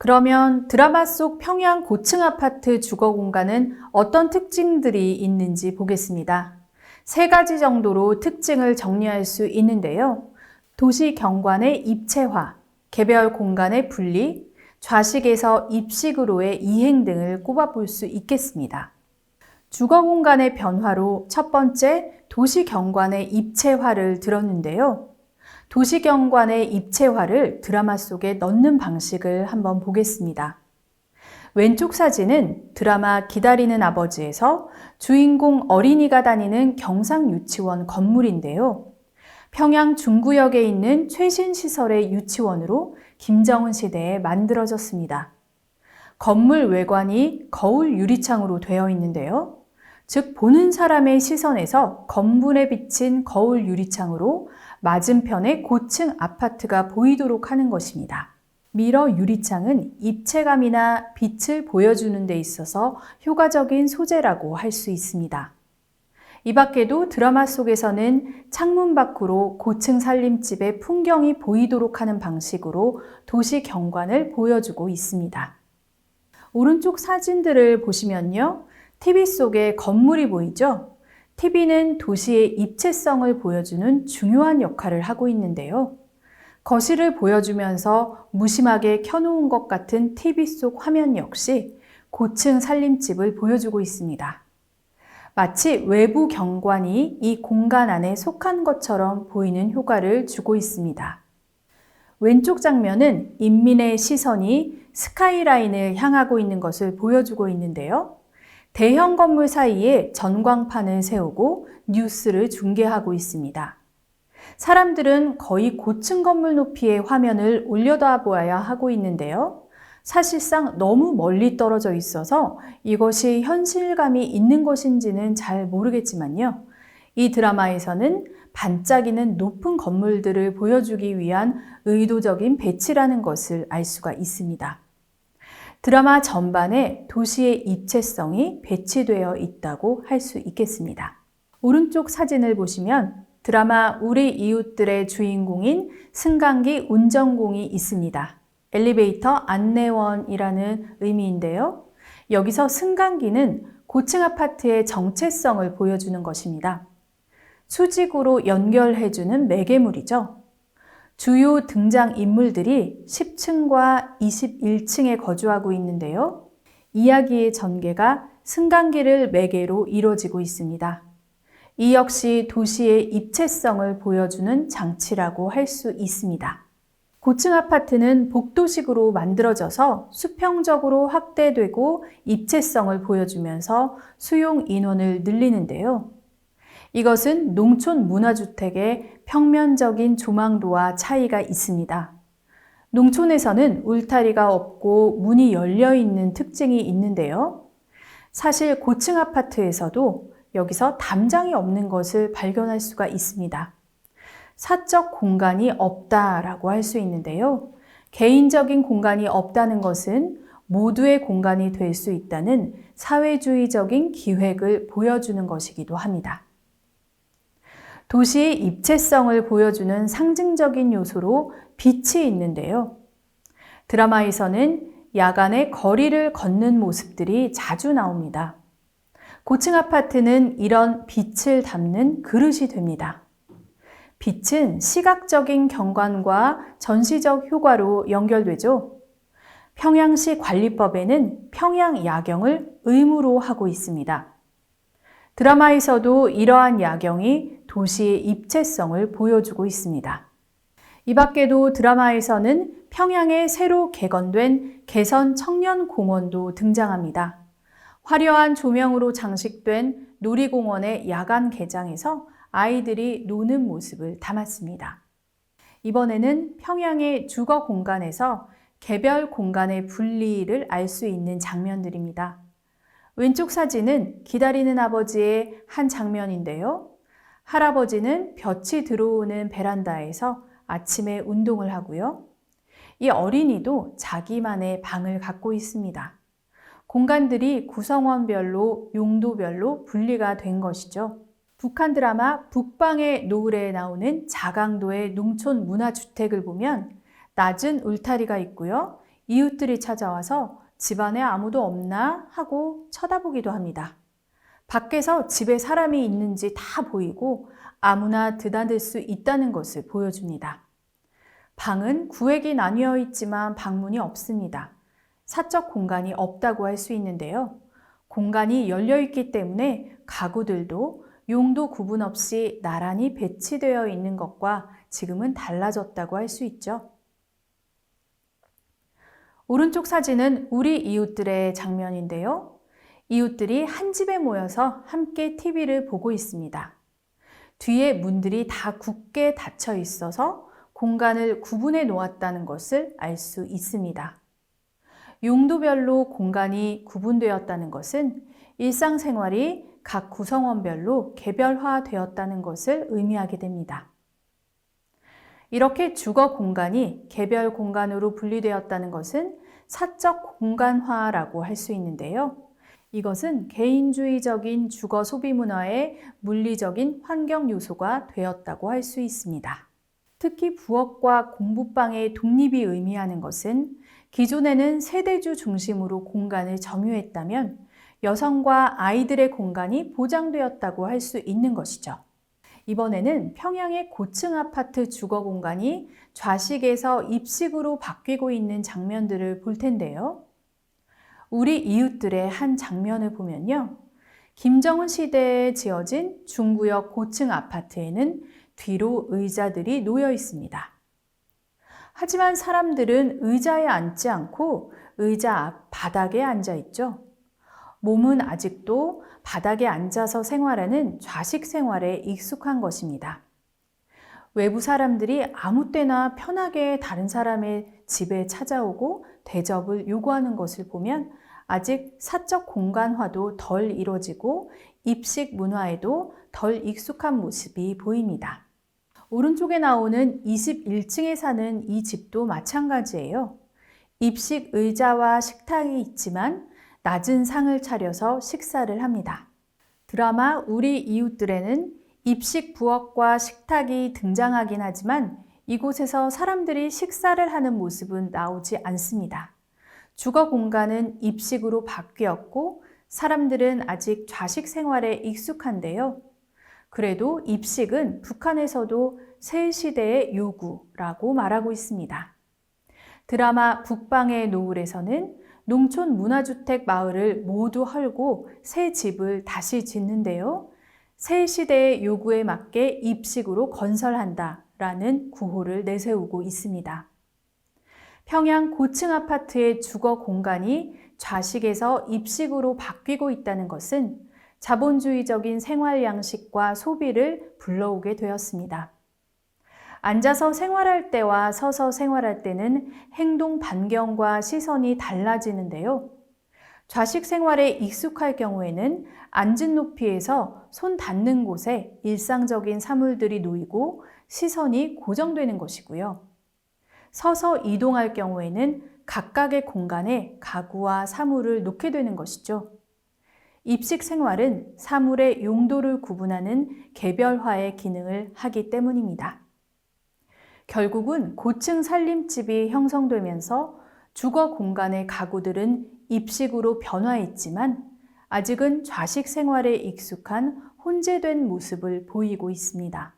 그러면 드라마 속 평양 고층 아파트 주거 공간은 어떤 특징들이 있는지 보겠습니다. 세 가지 정도로 특징을 정리할 수 있는데요. 도시 경관의 입체화, 개별 공간의 분리, 좌식에서 입식으로의 이행 등을 꼽아볼 수 있겠습니다. 주거 공간의 변화로 첫 번째, 도시 경관의 입체화를 들었는데요. 도시 경관의 입체화를 드라마 속에 넣는 방식을 한번 보겠습니다. 왼쪽 사진은 드라마 기다리는 아버지에서 주인공 어린이가 다니는 경상유치원 건물인데요. 평양 중구역에 있는 최신 시설의 유치원으로 김정은 시대에 만들어졌습니다. 건물 외관이 거울 유리창으로 되어 있는데요. 즉 보는 사람의 시선에서 건물에 비친 거울 유리창으로 맞은편에 고층 아파트가 보이도록 하는 것입니다. 미러 유리창은 입체감이나 빛을 보여주는 데 있어서 효과적인 소재라고 할 수 있습니다. 이 밖에도 드라마 속에서는 창문 밖으로 고층 살림집의 풍경이 보이도록 하는 방식으로 도시 경관을 보여주고 있습니다. 오른쪽 사진들을 보시면요. TV 속에 건물이 보이죠? TV는 도시의 입체성을 보여주는 중요한 역할을 하고 있는데요. 거실을 보여주면서 무심하게 켜놓은 것 같은 TV 속 화면 역시 고층 살림집을 보여주고 있습니다. 마치 외부 경관이 이 공간 안에 속한 것처럼 보이는 효과를 주고 있습니다. 왼쪽 장면은 인민의 시선이 스카이라인을 향하고 있는 것을 보여주고 있는데요. 대형 건물 사이에 전광판을 세우고 뉴스를 중계하고 있습니다. 사람들은 거의 고층 건물 높이의 화면을 올려다보아야 하고 있는데요. 사실상 너무 멀리 떨어져 있어서 이것이 현실감이 있는 것인지는 잘 모르겠지만요. 이 드라마에서는 반짝이는 높은 건물들을 보여주기 위한 의도적인 배치라는 것을 알 수가 있습니다. 드라마 전반에 도시의 입체성이 배치되어 있다고 할 수 있겠습니다. 오른쪽 사진을 보시면 드라마 우리 이웃들의 주인공인 승강기 운전공이 있습니다. 엘리베이터 안내원이라는 의미인데요. 여기서 승강기는 고층 아파트의 정체성을 보여주는 것입니다. 수직으로 연결해주는 매개물이죠. 주요 등장인물들이 10층과 21층에 거주하고 있는데요. 이야기의 전개가 승강기를 매개로 이루어지고 있습니다. 이 역시 도시의 입체성을 보여주는 장치라고 할 수 있습니다. 고층 아파트는 복도식으로 만들어져서 수평적으로 확대되고 입체성을 보여주면서 수용 인원을 늘리는데요. 이것은 농촌 문화주택의 평면적인 조망도와 차이가 있습니다. 농촌에서는 울타리가 없고 문이 열려 있는 특징이 있는데요. 사실 고층 아파트에서도 여기서 담장이 없는 것을 발견할 수가 있습니다. 사적 공간이 없다라고 할 수 있는데요. 개인적인 공간이 없다는 것은 모두의 공간이 될 수 있다는 사회주의적인 기획을 보여주는 것이기도 합니다. 도시의 입체성을 보여주는 상징적인 요소로 빛이 있는데요. 드라마에서는 야간에 거리를 걷는 모습들이 자주 나옵니다. 고층 아파트는 이런 빛을 담는 그릇이 됩니다. 빛은 시각적인 경관과 전시적 효과로 연결되죠. 평양시 관리법에는 평양 야경을 의무로 하고 있습니다. 드라마에서도 이러한 야경이 도시의 입체성을 보여주고 있습니다. 이 밖에도 드라마에서는 평양에 새로 개건된 개선 청년공원도 등장합니다. 화려한 조명으로 장식된 놀이공원의 야간 개장에서 아이들이 노는 모습을 담았습니다. 이번에는 평양의 주거 공간에서 개별 공간의 분리를 알 수 있는 장면들입니다. 왼쪽 사진은 기다리는 아버지의 한 장면인데요. 할아버지는 볕이 들어오는 베란다에서 아침에 운동을 하고요. 이 어린이도 자기만의 방을 갖고 있습니다. 공간들이 구성원별로, 용도별로 분리가 된 것이죠. 북한 드라마 북방의 노을에 나오는 자강도의 농촌 문화주택을 보면 낮은 울타리가 있고요. 이웃들이 찾아와서 집안에 아무도 없나 하고 쳐다보기도 합니다. 밖에서 집에 사람이 있는지 다 보이고 아무나 드나들 수 있다는 것을 보여줍니다. 방은 구획이 나뉘어 있지만 방문이 없습니다. 사적 공간이 없다고 할 수 있는데요. 공간이 열려 있기 때문에 가구들도 용도 구분 없이 나란히 배치되어 있는 것과 지금은 달라졌다고 할 수 있죠. 오른쪽 사진은 우리 이웃들의 장면인데요. 이웃들이 한 집에 모여서 함께 TV를 보고 있습니다. 뒤에 문들이 다 굳게 닫혀 있어서 공간을 구분해 놓았다는 것을 알 수 있습니다. 용도별로 공간이 구분되었다는 것은 일상생활이 각 구성원별로 개별화되었다는 것을 의미하게 됩니다. 이렇게 주거 공간이 개별 공간으로 분리되었다는 것은 사적 공간화라고 할 수 있는데요. 이것은 개인주의적인 주거 소비 문화의 물리적인 환경 요소가 되었다고 할 수 있습니다. 특히 부엌과 공부방의 독립이 의미하는 것은 기존에는 세대주 중심으로 공간을 점유했다면 여성과 아이들의 공간이 보장되었다고 할 수 있는 것이죠. 이번에는 평양의 고층 아파트 주거 공간이 좌식에서 입식으로 바뀌고 있는 장면들을 볼 텐데요. 우리 이웃들의 한 장면을 보면요. 김정은 시대에 지어진 중구역 고층 아파트에는 뒤로 의자들이 놓여 있습니다. 하지만 사람들은 의자에 앉지 않고 의자 앞 바닥에 앉아 있죠. 몸은 아직도 바닥에 앉아서 생활하는 좌식 생활에 익숙한 것입니다. 외부 사람들이 아무 때나 편하게 다른 사람의 집에 찾아오고 대접을 요구하는 것을 보면 아직 사적 공간화도 덜 이루어지고 입식 문화에도 덜 익숙한 모습이 보입니다. 오른쪽에 나오는 21층에 사는 이 집도 마찬가지예요. 입식 의자와 식탁이 있지만 낮은 상을 차려서 식사를 합니다. 드라마 우리 이웃들에는 입식 부엌과 식탁이 등장하긴 하지만 이곳에서 사람들이 식사를 하는 모습은 나오지 않습니다. 주거 공간은 입식으로 바뀌었고 사람들은 아직 좌식 생활에 익숙한데요. 그래도 입식은 북한에서도 새 시대의 요구라고 말하고 있습니다. 드라마 북방의 노을에서는 농촌 문화주택 마을을 모두 헐고 새 집을 다시 짓는데요. 새 시대의 요구에 맞게 입식으로 건설한다라는 구호를 내세우고 있습니다. 평양 고층 아파트의 주거 공간이 좌식에서 입식으로 바뀌고 있다는 것은 자본주의적인 생활 양식과 소비를 불러오게 되었습니다. 앉아서 생활할 때와 서서 생활할 때는 행동 반경과 시선이 달라지는데요. 좌식 생활에 익숙할 경우에는 앉은 높이에서 손 닿는 곳에 일상적인 사물들이 놓이고 시선이 고정되는 것이고요. 서서 이동할 경우에는 각각의 공간에 가구와 사물을 놓게 되는 것이죠. 입식 생활은 사물의 용도를 구분하는 개별화의 기능을 하기 때문입니다. 결국은 고층 살림집이 형성되면서 주거 공간의 가구들은 입식으로 변화했지만 아직은 좌식 생활에 익숙한 혼재된 모습을 보이고 있습니다.